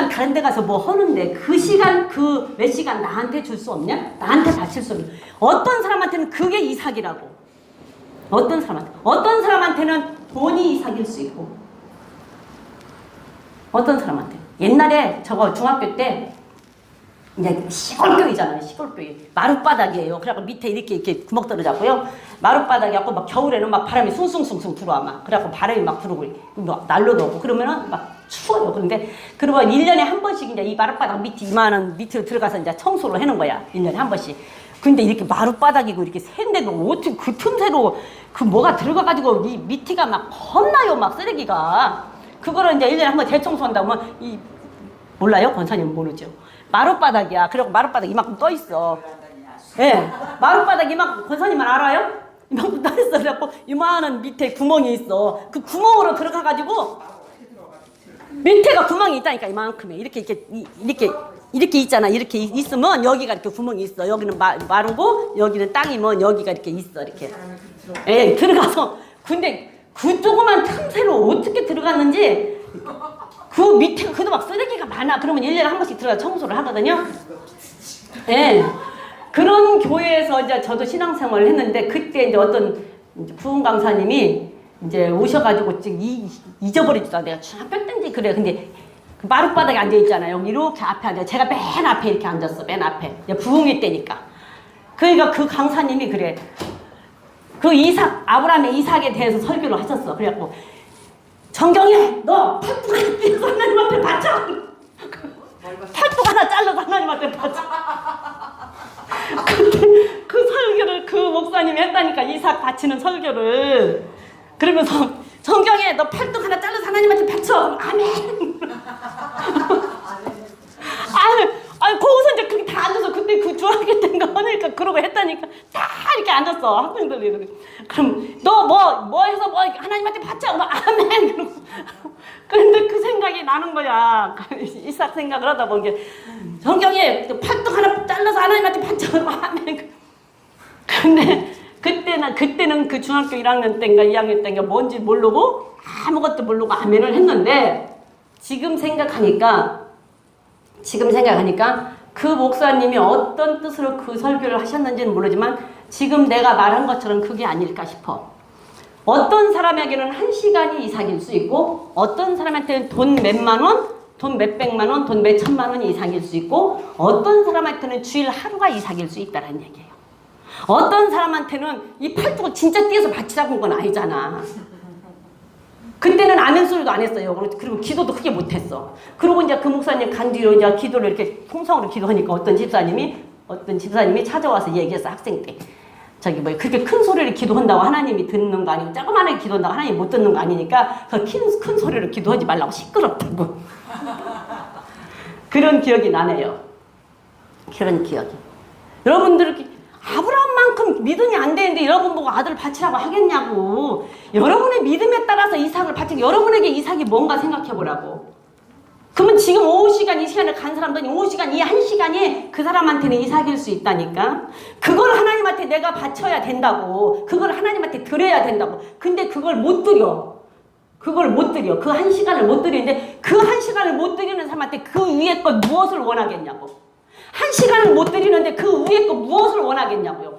다른 데 가서 뭐 하는데 그 시간 그 몇 시간 나한테 줄 수 없냐? 나한테 바칠 수 없냐? 어떤 사람한테는 그게 이삭이라고. 어떤 사람한테는 돈이 이삭일 수 있고. 어떤 사람한테. 옛날에 저거 중학교 때 이제 시골교이잖아요. 시골교이. 마룻바닥이에요. 그래갖고 밑에 이렇게 구멍 떨어졌고요. 마룻바닥이갖고 막 겨울에는 막 바람이 숭숭숭숭 들어와 막. 그래갖고 바람이 막 불고 막 난로도 없고 그러면은 막 추워요. 그런데 그러고 1년에 한 번씩 이제 이 마룻바닥 밑에 이만한 밑으로 들어가서 이제 청소를 하는 거야. 1년에 한 번씩. 근데 이렇게 마룻바닥이고 이렇게 샌데도 어떻게 그 틈새로 그 뭐가 들어가가지고 이 밑에가 막 겁나요. 막 쓰레기가. 그거를 이제 1년에 한 번 대청소한다고 하면 이 몰라요? 권사님은 모르죠. 마룻바닥이야. 그리고 마룻바닥 이만큼 떠 있어. 예. 네. 마룻바닥 이만큼 권사님만 알아요? 이만큼 떠 있어. 그래갖고 이만한 밑에 구멍이 있어. 그 구멍으로 들어가가지고 밑에가 구멍이 있다니까 이만큼에 이렇게 있잖아. 이렇게 있으면 여기가 이렇게 구멍이 있어. 여기는 마르고 여기는 땅이면 여기가 이렇게 있어. 이렇게. 예, 들어가서 근데 그 조그만 틈새로 어떻게 들어갔는지 그 밑에 그도 막 쓰레기가 많아. 그러면 1년에 한 번씩 들어가 청소를 하거든요. 예. 그런 교회에서 이제 저도 신앙생활을 했는데 그때 이제 어떤 부흥 강사님이 이제 오셔가지고 잊어버리지도 않아. 내가 중학교 때인지 그래. 근데 그 마룻바닥에 앉아있잖아요. 이렇게 앞에 앉아. 제가 맨 앞에 이렇게 앉았어. 맨 앞에. 부흥회 때니까. 그러니까 그 강사님이 그래. 그 아브라함의 이삭에 대해서 설교를 하셨어. 그래갖고 정경에 너 팔뚝 하나 띄어서 하나님한테 바쳐. 팔뚝 하나 잘라서 하나님한테 바쳐. 그 설교를 그 목사님이 했다니까. 이삭 바치는 설교를. 그러면서 정경에 너 팔뚝 하나 잘라서 하나님한테 바쳐. 아멘. 거기서 이제 그게 다 앉아서 그때 그 중학교 때인가 하니까 그러고 했다니까 다 이렇게 앉았어. 학생들이. 그럼 너 뭐 해서 뭐 하나님한테 바쳐. 아멘. 그러고. 그런데 그 생각이 나는 거야. 이삭 생각을 하다 보니까 정경에 팔뚝 하나 잘라서 하나님한테 바쳐. 아멘. 근데 그때는 그 중학교 1학년 때인가 2학년 때인가 뭔지 모르고 아무것도 모르고 아멘을 했는데 지금 생각하니까 그 목사님이 어떤 뜻으로 그 설교를 하셨는지는 모르지만 지금 내가 말한 것처럼 그게 아닐까 싶어. 어떤 사람에게는 1시간이 이삭일 수 있고 어떤 사람한테는 돈 몇만 원, 돈 몇백만 원, 돈 몇천만 원이 이삭일 수 있고 어떤 사람한테는 주일 하루가 이삭일 수 있다는 얘기예요. 어떤 사람한테는 이 팔뚝을 진짜 띄어서 바치라고 한 건 아니잖아. 그때는 아멘 소리도 안 했어요. 그리고 기도도 크게 못했어. 그러고 이제 그 목사님 간 뒤로 이제 기도를 이렇게 통성으로 기도하니까 어떤 집사님이 찾아와서 얘기했어. 학생 때. 저기 뭐 그렇게 큰 소리를 기도한다고 하나님이 듣는 거 아니고 조그만하게 기도한다고 하나님이 못 듣는 거 아니니까 큰 소리를 기도하지 말라고 시끄럽다고. 그런 기억이 나네요. 그런 기억이. 여러분들 아브라함만큼 믿음이 안 되는데 여러분 보고 아들 바치라고 하겠냐고. 여러분의 믿음에 따라서 이삭을 바치고 여러분에게 이삭이 뭔가 생각해 보라고. 그러면 지금 오후 시간 이 시간을 간 사람들은 오후 시간 이 1시간이 그 사람한테는 이삭일 수 있다니까. 그걸 하나님한테 내가 바쳐야 된다고. 그걸 하나님한테 드려야 된다고. 근데 그걸 못 드려. 그 1시간을 못 드리는데 그 1시간을 못 드리는 사람한테 그 위에 것 무엇을 원하겠냐고. 1시간을 못 드리는데 그 위에 것 무엇을 원하겠냐고요.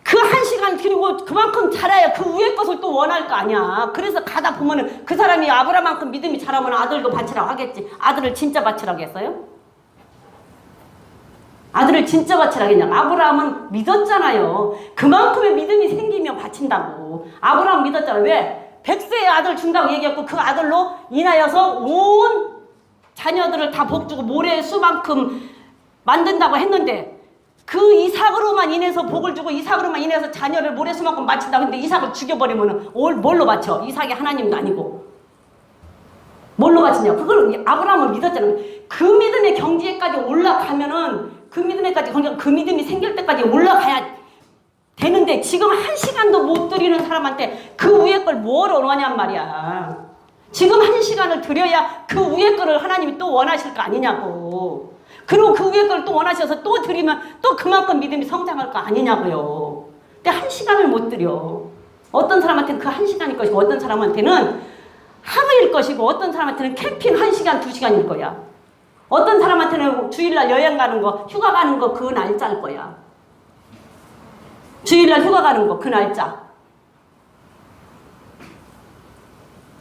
그 1시간 드리고 그만큼 잘해야 그 위에 것을 또 원할 거 아니야. 그래서 가다 보면은 그 사람이 아브라함만큼 믿음이 잘하면 아들도 바치라고 하겠지. 아들을 진짜 바치라고 했어요? 아들을 진짜 바치라고 했냐고. 아브라함은 믿었잖아요. 그만큼의 믿음이 생기면 바친다고. 아브라함 믿었잖아요. 왜? 100세의 아들 준다고 얘기했고 그 아들로 인하여서 온 자녀들을 다 복주고 모래의 수만큼 만든다고 했는데 그 이삭으로만 인해서 복을 주고 이삭으로만 인해서 자녀를 모래수만큼 바친다. 근데 이삭을 죽여버리면 뭘로 바쳐? 이삭이 하나님도 아니고 뭘로 바치냐? 그걸 아브라함은 믿었잖아요. 그 믿음의 경지에까지 올라가면은 그 믿음이 생길 때까지 올라가야 돼. 되는데 지금 1시간도 못 드리는 사람한테 그 위에 걸 뭐로 원하냔 말이야. 지금 1시간을 드려야 그 위에 거를 하나님이 또 원하실 거 아니냐고. 그리고 그 위에 걸 또 원하셔서 또 드리면 또 그만큼 믿음이 성장할 거 아니냐고요. 근데 1시간을 못 드려. 어떤 사람한테는 그 1시간일 것이고 어떤 사람한테는 하루일 것이고 어떤 사람한테는 캠핑 1시간, 2시간일 거야. 어떤 사람한테는 주일날 여행 가는 거, 휴가 가는 거 그 날짜일 거야. 주일날 휴가 가는 거 그 날짜.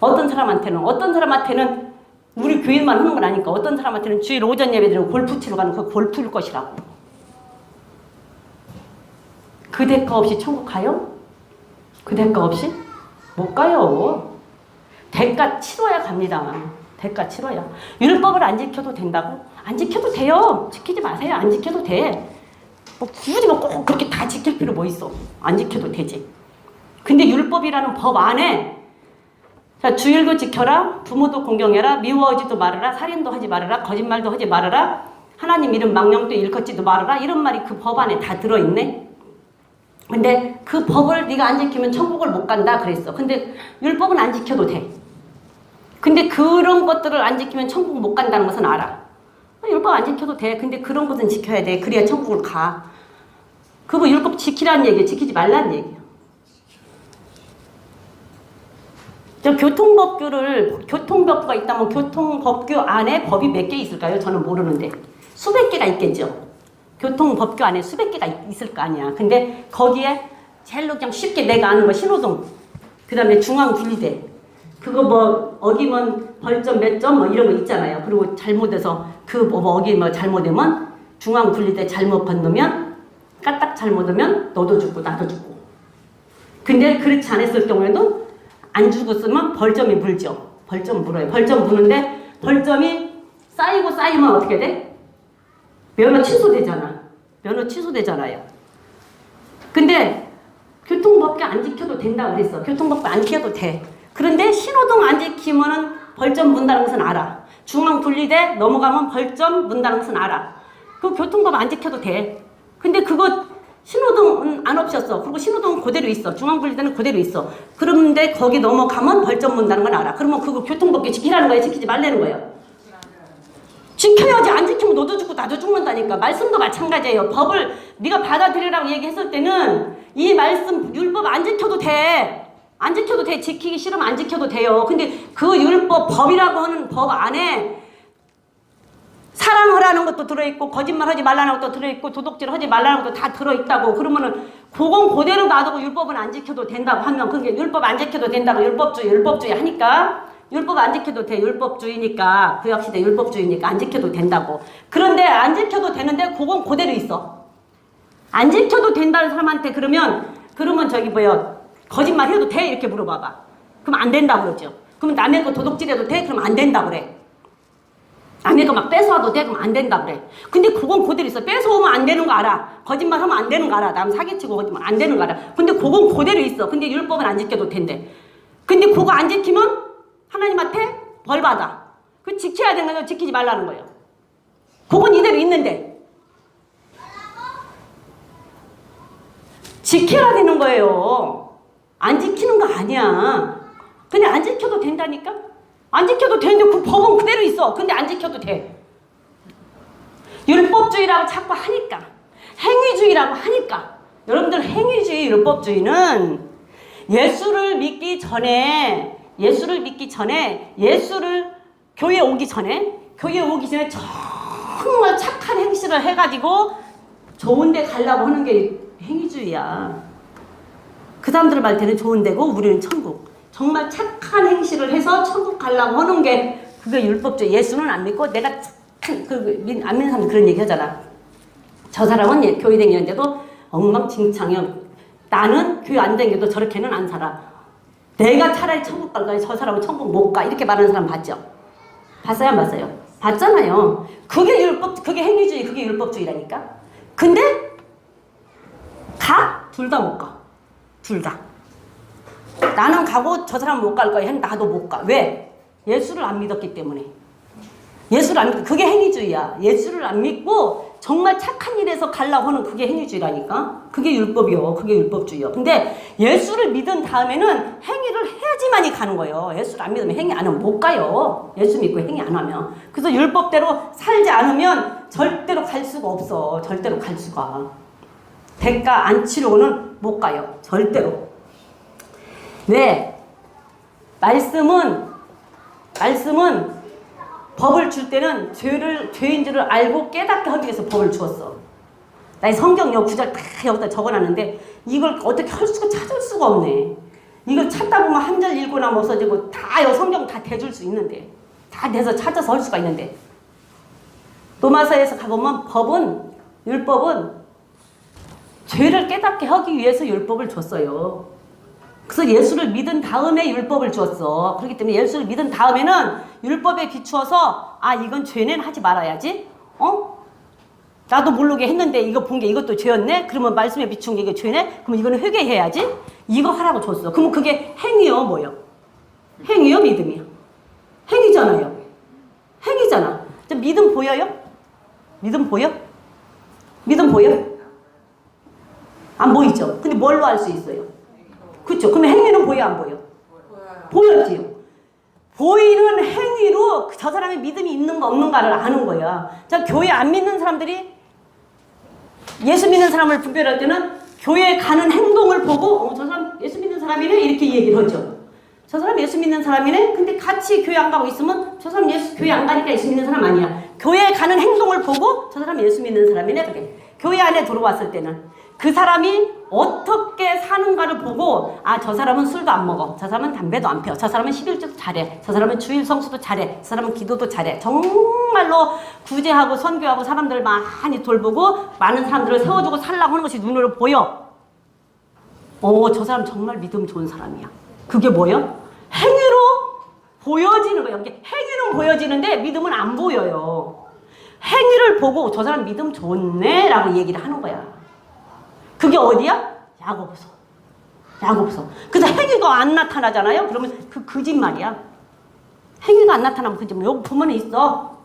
어떤 사람한테는 우리 교인만 하는 건 아니까 어떤 사람한테는 주일 오전 예배 드리고 골프 치러 가는 거 골프일 것이라고. 그 대가 없이 천국 가요? 그 대가 없이? 못 가요. 대가 치러야 갑니다. 대가 치러야. 율법을 안 지켜도 된다고? 안 지켜도 돼요. 지키지 마세요. 안 지켜도 돼. 뭐 굳이 뭐 꼭 그렇게 다 지킬 필요 뭐 있어. 안 지켜도 되지. 근데 율법이라는 법 안에 자, 주일도 지켜라, 부모도 공경해라, 미워하지도 말아라, 살인도 하지 말아라, 거짓말도 하지 말아라, 하나님 이름 망령도 일컫지도 말아라, 이런 말이 그 법 안에 다 들어있네. 근데 그 법을 네가 안 지키면 천국을 못 간다 그랬어. 근데 율법은 안 지켜도 돼. 근데 그런 것들을 안 지키면 천국 못 간다는 것은 알아. 율법 안 지켜도 돼. 근데 그런 것은 지켜야 돼. 그래야 천국을 가. 그거 율법 지키라는 얘기야. 지키지 말라는 얘기야. 저 교통법규가 있다면 교통법규 안에 법이 몇 개 있을까요? 저는 모르는데. 수백 개가 있겠죠. 교통법규 안에 수백 개가 있을 거 아니야. 근데 거기에 제일로 그냥 쉽게 내가 아는 거 신호등, 그 다음에 중앙분리대, 그거 뭐 어기면 벌점 몇 점 뭐 이런 거 있잖아요. 그리고 잘못해서 그 뭐 어기면 잘못하면 중앙분리대 잘못 건너면 까딱 잘못하면 너도 죽고 나도 죽고. 근데 그렇지 않았을 경우에도 안 죽었으면 벌점이 물죠. 벌점 물어요. 벌점 무는데 벌점이 쌓이면 어떻게 돼? 면허 취소되잖아. 면허 취소되잖아요. 근데 교통법규 안 지켜도 된다고 그랬어. 교통법규 안 지켜도 돼. 그런데 신호등 안 지키면은 벌점 문다는 것은 알아. 중앙 분리대 넘어가면 벌점 문다는 것은 알아. 그 교통법 안 지켜도 돼. 근데 그거 신호등은 안 없었어. 그리고 신호등은 그대로 있어. 중앙 분리대는 그대로 있어. 그런데 거기 넘어가면 벌점 문다는 건 알아. 그러면 그거 교통법규 지키라는 거야? 지키지 말라는 거예요? 지켜야지. 안 지키면 너도 죽고 나도 죽는다니까. 말씀도 마찬가지예요. 법을 네가 받아들이라고 얘기했을 때는 이 말씀 율법 안 지켜도 돼. 안 지켜도 돼. 지키기 싫으면 안 지켜도 돼요. 근데 그 율법 법이라고 하는 법 안에 사랑하라는 것도 들어있고 거짓말하지 말라는 것도 들어있고 도둑질하지 말라는 것도 다 들어있다고. 그러면은 그건 그대로 놔두고 율법은 안 지켜도 된다고 하면 그게 율법 안 지켜도 된다고 율법주의 하니까 율법 안 지켜도 돼. 율법주의니까 그 역시 율법주의니까 안 지켜도 된다고. 그런데 안 지켜도 되는데 그건 그대로 있어. 안 지켜도 된다는 사람한테 그러면 저기 뭐야 거짓말 해도 돼? 이렇게 물어봐봐. 그럼 안 된다고 그러죠. 그럼 남의 거 도둑질해도 돼? 그럼 안 된다고 그래. 남의 거 막 뺏어와도 돼? 그럼 안 된다고 그래. 근데 그건 그대로 있어. 뺏어오면 안 되는 거 알아. 거짓말 하면 안 되는 거 알아. 남 사기치고 거짓말 안 되는 거 알아. 근데 그건 그대로 있어. 근데 율법은 안 지켜도 된대. 근데 그거 안 지키면 하나님한테 벌 받아. 그 지켜야 되는 거죠. 지키지 말라는 거예요. 그건 이대로 있는데. 지켜야 되는 거예요. 안 지키는 거 아니야. 근데 안 지켜도 된다니까? 안 지켜도 되는데 그 법은 그대로 있어. 근데 안 지켜도 돼. 율법주의라고 자꾸 하니까. 행위주의라고 하니까. 여러분들 행위주의, 율법주의는 예수를 믿기 전에 교회 오기 전에 정말 착한 행실을 해가지고 좋은 데 가려고 하는 게 행위주의야. 그 사람들 말 때는 좋은 데고 우리는 천국. 정말 착한 행실을 해서 천국 가려고 하는 게 그게 율법주의. 예수는 안 믿고 내가 착한 안 믿는 사람들 그런 얘기 하잖아. 저 사람은 교회 다니는데도 엉망진창이야. 나는 교회 안 다니도 저렇게는 안 살아. 내가 차라리 천국 갈 거야. 저 사람은 천국 못 가. 이렇게 말하는 사람 봤죠? 봤어요? 안 봤어요? 봤잖아요. 그게 행위주의, 그게 율법주의라니까. 근데 둘 다 못 가. 둘 다. 나는 가고 저 사람은 못 갈 거야. 나도 못 가. 왜? 예수를 안 믿었기 때문에. 예수를 안 믿고 그게 행위주의야. 예수를 안 믿고 정말 착한 일에서 가려고 하는 그게 행위주의라니까. 그게 율법이요. 그게 율법주의요. 근데 예수를 믿은 다음에는 행위를 해야지만이 가는 거예요. 예수를 안 믿으면 행위 안 하면 못 가요. 예수 믿고 행위 안 하면. 그래서 율법대로 살지 않으면 절대로 갈 수가 없어. 절대로 갈 수가. 대가 안 치르고는 못 가요. 절대로. 네. 말씀은 법을 줄 때는 죄인 줄을 알고 깨닫게 하기 위해서 법을 주었어. 나 이 성경 요 구절 다 여기다 적어놨는데 이걸 어떻게 찾을 수가 없네. 이걸 찾다 보면 한 절 읽고 나면 없어지고 다 요 성경 다 대줄 수 있는데 다 대서 찾아서 할 수가 있는데 로마서에서 가보면 율법은 죄를 깨닫게 하기 위해서 율법을 줬어요. 그래서 예수를 믿은 다음에 율법을 주었어. 그렇기 때문에 예수를 믿은 다음에는 율법에 비추어서 이건 죄는 하지 말아야지. 나도 모르게 했는데 이거 본 게 이것도 죄였네? 그러면 말씀에 비춘 게 이게 죄네? 그럼 이거는 회개해야지. 이거 하라고 줬어. 그러면 그게 행위요 뭐요? 행위요 믿음이요? 행위잖아요. 행위잖아. 믿음 보여요? 믿음 보여? 믿음 보여? 안 보이죠? 근데 뭘로 알 수 있어요? 그렇죠. 그럼 행위는 보여 안 보여? 보여지요. 보이는 행위로 저 사람의 믿음이 있는가 없는가를 아는 거야. 자, 교회 안 믿는 사람들이 예수 믿는 사람을 분별할 때는 교회에 가는 행동을 보고 저 사람 예수 믿는 사람이네 이렇게 얘기를 하죠. 저 사람 예수 믿는 사람이네. 근데 같이 교회 안 가고 있으면 저 사람 교회 안 가니까 예수 믿는 사람 아니야. 교회에 가는 행동을 보고 저 사람 예수 믿는 사람이네. 그게 교회 안에 들어왔을 때는 그 사람이 어떻게 사는가를 보고 저 사람은 술도 안 먹어. 저 사람은 담배도 안 피워. 저 사람은 11조도 잘해. 저 사람은 주일 성수도 잘해. 저 사람은 기도도 잘해. 정말로 구제하고 선교하고 사람들 많이 돌보고 많은 사람들을 세워주고 살라고 하는 것이 눈으로 보여. 저 사람 정말 믿음 좋은 사람이야. 그게 뭐예요? 행위로 보여지는 거예요. 행위는 보여지는데 믿음은 안 보여요. 행위를 보고 저 사람 믿음 좋네 라고 얘기를 하는 거야. 그게 어디야? 야고보서. 그래서 행위가 안 나타나잖아요. 그러면 그 거짓말이야. 행위가 안 나타나면 거짓말. 여기 보면 있어.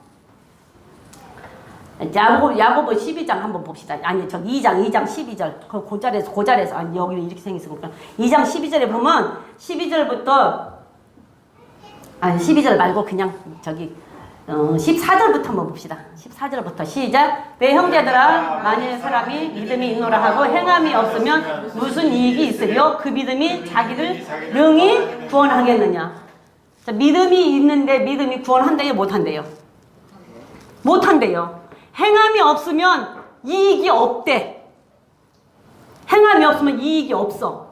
야고보 12장 한번 봅시다. 아니 2장 12절. 그 자리에서 아니 여기는 이렇게 생겼으니까 2장 12절에 보면 12절부터 12절 말고 그냥 14절부터 한번 봅시다. 14절부터 시작. 내 형제들아 만일 사람이 믿음이 있노라 하고 행함이 없으면 무슨 이익이 있으리요? 그 믿음이 자기를 능히 구원하겠느냐. 자, 믿음이 있는데 믿음이 구원한대요? 못한대요? 못한대요. 행함이 없으면 이익이 없대. 행함이 없으면 이익이 없어.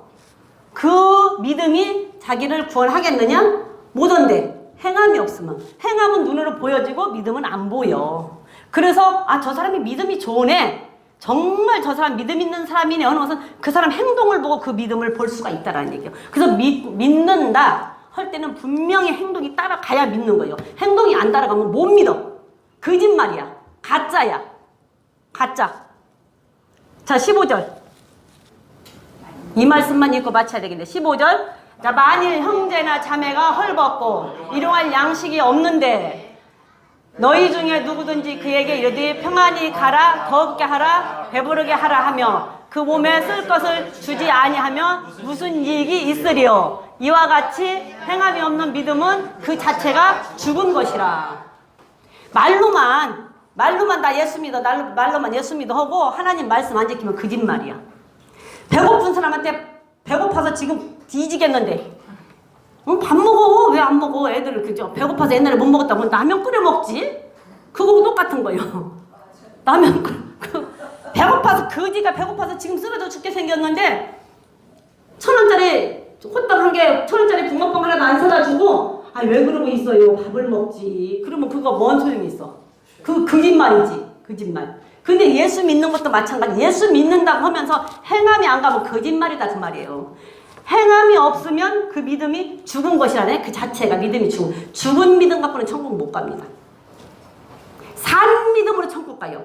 그 믿음이 자기를 구원하겠느냐? 못한대. 행함이 없으면. 행함은 눈으로 보여지고 믿음은 안 보여. 그래서 저 사람이 믿음이 좋으네. 정말 저 사람 믿음 있는 사람이네. 어느 것은 그 사람 행동을 보고 그 믿음을 볼 수가 있다라는 얘기예요. 그래서 믿는다 할 때는 분명히 행동이 따라가야 믿는 거예요. 행동이 안 따라가면 못 믿어. 거짓말이야. 가짜야. 가짜. 자, 15절. 이 말씀만 읽고 마쳐야 되겠네. 15절. 자, 만일 형제나 자매가 헐벗고 일용할 양식이 없는데 너희 중에 누구든지 그에게 이르되 평안히 가라, 더럽게 하라, 배부르게 하라 하며 그 몸에 쓸 것을 주지 아니하면 무슨 이익이 있으리요? 이와 같이 행함이 없는 믿음은 그 자체가 죽은 것이라. 말로만 나 예수 믿어, 말로만 예수 믿어 하고 하나님 말씀 안 지키면 거짓말이야. 배고픈 사람한테 배고파서 지금 뒤지겠는데 밥 먹어. 왜 안 먹어? 애들 그죠? 배고파서 옛날에 못 먹었다고 라면 끓여 먹지? 그거 똑같은 거예요. 라면 배고파서 거지가 배고파서 지금 쓰러져 죽게 생겼는데 1,000원짜리 호떡 한 개 1,000원짜리 붕어빵 하나도 안 사다 주고 왜 그러고 있어요? 밥을 먹지. 그러면 그거 뭔 소용이 있어? 그 거짓말이지. 거짓말. 근데 예수 믿는 것도 마찬가지. 예수 믿는다고 하면서 행함이 안 가면 거짓말이다 그 말이에요. 행함이 없으면 그 믿음이 죽은 것이라네. 그 자체가 믿음이 죽은 믿음 갖고는 천국 못 갑니다. 산 믿음으로 천국 가요.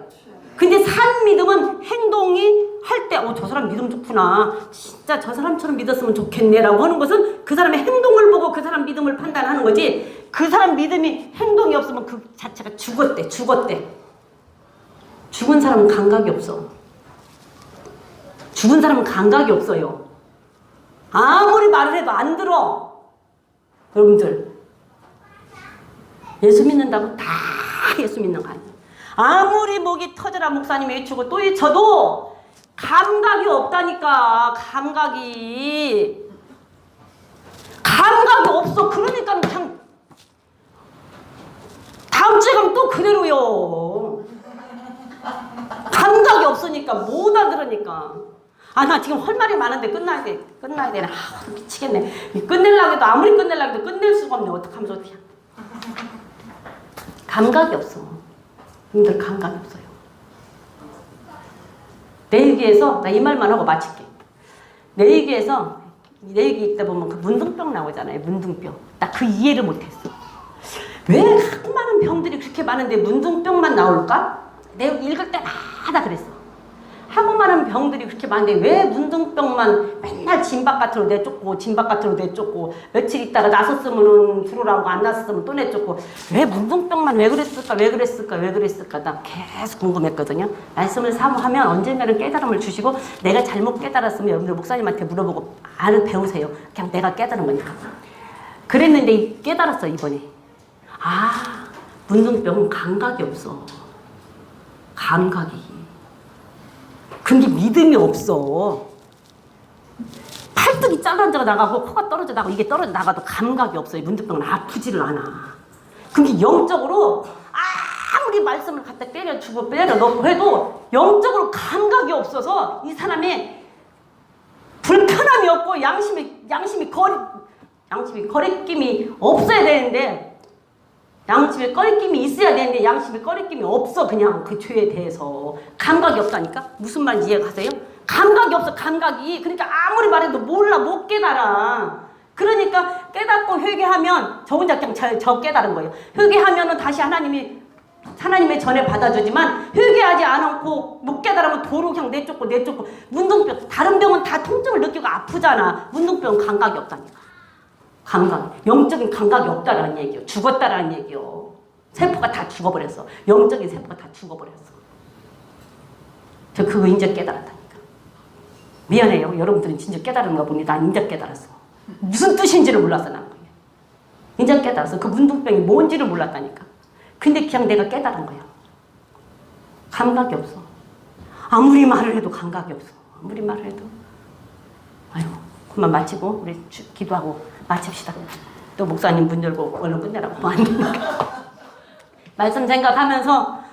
근데 산 믿음은 행동이 할 때 저 사람 믿음 좋구나. 진짜 저 사람처럼 믿었으면 좋겠네 라고 하는 것은 그 사람의 행동을 보고 그 사람 믿음을 판단하는 거지. 그 사람 믿음이 행동이 없으면 그 자체가 죽었대. 죽은 사람은 감각이 없어. 죽은 사람은 감각이 없어요. 아무리 말을 해도 안 들어. 여러분들, 예수 믿는다고 다 예수 믿는 거 아니에요. 아무리 목이 터져라 목사님이 외치고 또 외쳐도 감각이 없다니까. 감각이 없어. 그러니까 그냥 다음 주에 가면 또 그대로요. 감각이 없으니까 못 알아들으니까. 아, 나 지금 할 말이 많은데 끝나야 돼. 아, 미치겠네. 끝내려고 해도 아무리 끝내려고 해도 끝낼 수가 없네. 어떡하면 좋냐. 감각이 없어. 님들 감각이 없어요. 내 얘기에서 나 이 말만 하고 마칠게. 내 얘기에서 내 얘기 있다 보면 그 문둥병 나오잖아요. 문둥병. 나 그 이해를 못했어. 왜 하도 많은 병들이 그렇게 많은데 문둥병만 나올까? 내가 읽을 때마다 그랬어. 하고 많은 병들이 그렇게 많은데 왜 문둥병만 맨날 진 바깥으로 내쫓고 며칠 있다가 나섰으면 들어오라고 안 나섰으면 또 내쫓고 왜 문둥병만 왜 그랬을까 나 계속 궁금했거든요. 말씀을 사모하면 언젠가는 깨달음을 주시고 내가 잘못 깨달았으면 여러분들 목사님한테 물어보고 배우세요. 그냥 내가 깨달은 거니까. 그랬는데 깨달았어 이번에. 아, 문둥병은 감각이 없어. 감각이. 근데 믿음이 없어. 팔뚝이 잘라져 나가고 코가 떨어져 나가고 이게 떨어져 나가도 감각이 없어요. 문둥병은 아프지를 않아. 그게 영적으로 아무리 말씀을 갖다 때려주고 때려넣고 해도 영적으로 감각이 없어서 이 사람의 불편함이 없고 양심이 거리낌이 없어야 되는데 양심에 꺼리낌이 있어야 되는데 양심에 꺼리낌이 없어. 그냥 그 죄에 대해서 감각이 없다니까. 무슨 말인지 이해가세요? 감각이 없어. 감각이. 그러니까 아무리 말해도 몰라. 못 깨달아. 그러니까 깨닫고 회개하면 저 혼자 그냥 저 깨달은 거예요. 회개하면은 다시 하나님의 전에 받아주지만 회개하지 않고 못 깨달으면 도로 그냥 내쫓고 문둥병 다른 병은 다 통증을 느끼고 아프잖아. 문둥병은 감각이 없다니까. 영적인 감각이 없다라는 얘기요. 죽었다라는 얘기요. 세포가 다 죽어버렸어. 영적인 세포가 다 죽어버렸어. 저 그거 이제 깨달았다니까. 미안해요. 여러분들은 진짜 깨달은 거 보니 난 이제 깨달았어. 무슨 뜻인지를 몰라서 난 거예요. 이제 깨달았어. 그 문둥병이 뭔지를 몰랐다니까. 근데 그냥 내가 깨달은 거야. 감각이 없어. 아무리 말을 해도 감각이 없어. 아무리 말을 해도. 아이고, 그만 마치고 우리 기도하고 마칩시다. 또 목사님 문 열고 얼른 끝내라고. 말씀 생각하면서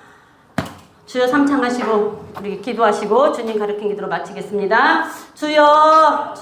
주여 삼창하시고 우리 기도하시고 주님 가르친 기도로 마치겠습니다. 주여